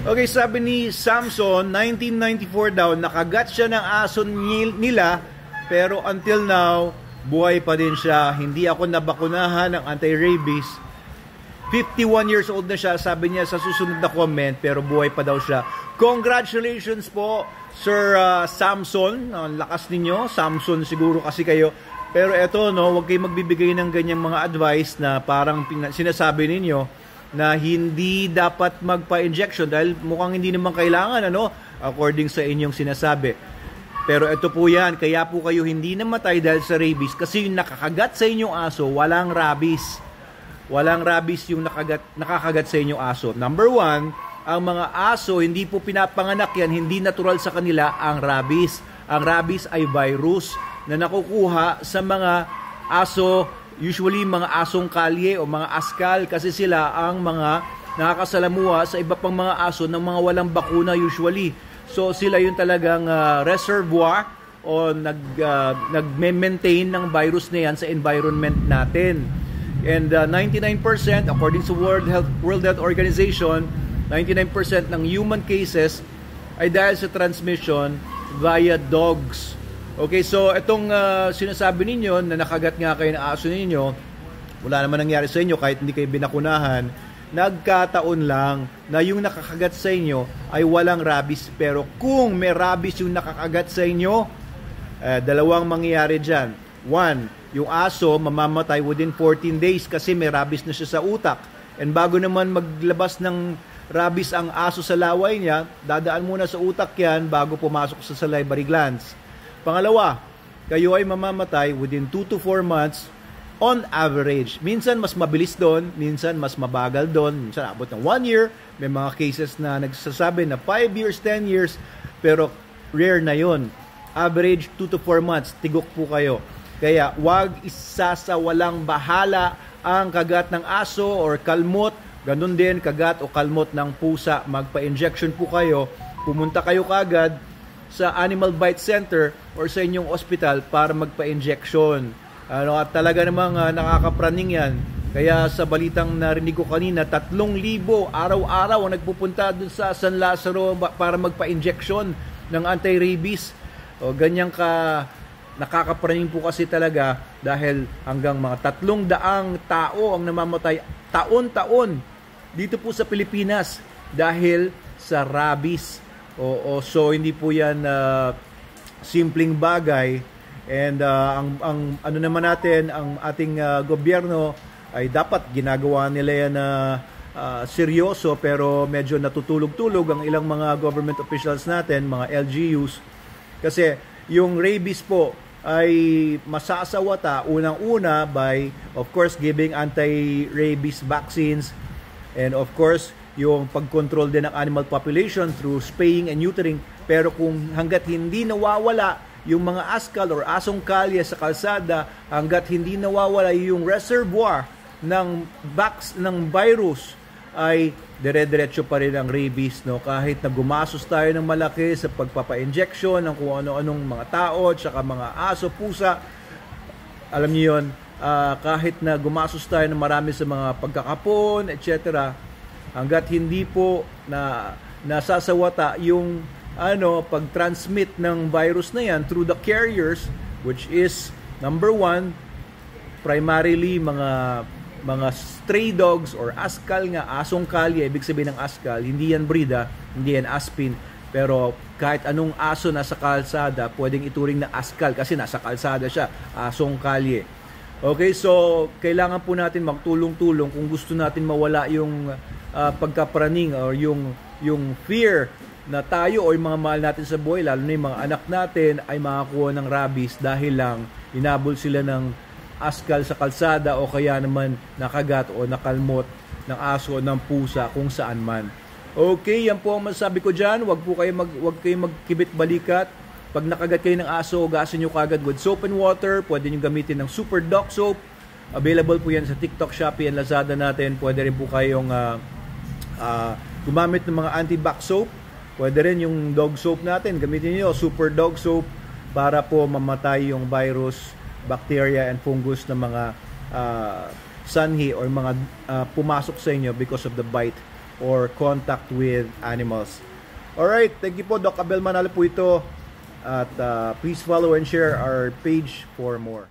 Okay, sabi ni Samson, 1994 daw, nakagat siya ng aso nila, pero until now, buhay pa din siya. Hindi ako nabakunahan ng anti-rabies. 51 years old na siya, sabi niya sa susunod na comment, pero buhay pa daw siya. Congratulations po, Sir Samson. Ang lakas ninyo, Samson siguro kasi kayo. Pero eto, no, huwag kayo magbibigay ng ganyang mga advice na parang sinasabi ninyo na hindi dapat magpa-injection dahil mukhang hindi naman kailangan, ano, according sa inyong sinasabi. Pero ito po yan, kaya po kayo hindi namatay dahil sa rabies kasi yung nakakagat sa inyong aso, walang rabies. Walang rabies yung nakakagat sa inyong aso. Number one, ang mga aso, hindi po pinapanganak yan, hindi natural sa kanila ang rabies. Ang rabies ay virus na nakukuha sa mga aso, usually mga asong kalye o mga askal kasi sila ang mga nakakasalamuha sa iba pang mga aso ng mga walang bakuna usually. So sila yung talagang reservoir o nag-maintain ng virus na yan sa environment natin. And 99% according to World Health Organization, 99% ng human cases ay dahil sa transmission via dogs. Okay, so itong sinasabi ninyo na nakagat nga kayo ng aso ninyo, wala naman nangyari sa inyo kahit hindi kayo binakunahan, nagkataon lang na yung nakakagat sa inyo ay walang rabies. Pero kung may rabies yung nakakagat sa inyo, dalawang mangyayari dyan. One, yung aso mamamatay within 14 days kasi may rabies na siya sa utak. And bago naman maglabas ng rabies ang aso sa laway niya, dadaan muna sa utak yan bago pumasok sa salivary glands. Pangalawa, kayo ay mamamatay within 2 to 4 months on average. Minsan mas mabilis doon, minsan mas mabagal doon, minsan abot ng 1 year. May mga cases na nagsasabi na 5 years, 10 years, pero rare na yon. Average 2 to 4 months, tigok po kayo. Kaya wag isasawalang bahala ang kagat ng aso or kalmot, ganun din kagat o kalmot ng pusa. Magpa-injection po kayo, pumunta kayo kagad sa Animal Bite Center or sa inyong ospital para magpa-injection. At talaga namang nakakapraning yan. Kaya sa balitang narinig ko kanina, 3,000 araw-araw ang nagpupunta dun sa San Lazaro para magpa-injection ng anti-rabies. O ganyan ka nakakapraning po kasi talaga dahil hanggang mga 300 tao ang namamatay taon-taon dito po sa Pilipinas dahil sa rabies. So hindi po yan simpleng bagay. And ang ano naman natin, ang ating gobyerno ay dapat ginagawa nila yan seryoso, pero medyo natutulog-tulog ang ilang mga government officials natin, mga LGUs. Kasi yung rabies po ay masasawata unang-una by, of course, giving anti-rabies vaccines, and of course yung pag-control din ng animal population through spaying and neutering. Pero kung hanggat hindi nawawala yung mga askal or asong kalye sa kalsada, hanggat hindi nawawala yung reservoir ng virus, ay dire-diretso pa rin ang rabies, no? Kahit na gumasos tayo ng malaki sa pagpapa-injection ng kung ano-anong mga tao at saka mga aso, pusa, alam niyo yun, kahit na gumasos tayo ng marami sa mga pagkakapon, etc., hanggat hindi po na nasasawata yung pag-transmit ng virus na yan through the carriers, which is number one, primarily mga stray dogs or askal nga, asong kalye. Ibig sabihin ng askal, hindi yan brida, hindi yan aspin, pero kahit anong aso nasa kalsada pwedeng ituring na askal kasi nasa kalsada siya, asong kalye. Okay, so kailangan po natin magtulong-tulong kung gusto natin mawala yung pagkapraning or yung fear na tayo o yung mga mahal natin sa buhay, lalo na yung mga anak natin, ay makakuha ng rabies dahil lang inabol sila ng askal sa kalsada o kaya naman nakagat o nakalmot ng aso o ng pusa kung saan man. Okay, yan po ang masasabi ko dyan. Wag kayong magkibit balikat. Pag nakagat kayo ng aso, gasin nyo kagad with soap and water. Pwede nyo gamitin ng Super Dog Soap. Available po yan sa TikTok, Shopee, and Lazada natin. Pwede rin po kayong gumamit ng mga anti-bac soap. Pwede rin yung dog soap natin. Gamitin nyo Super Dog Soap para po mamatay yung virus, bacteria, and fungus ng mga sanhi or mga pumasok sa inyo because of the bite or contact with animals. Alright, thank you po, Doc Abel Manalo po ito. At please follow and share our page for more.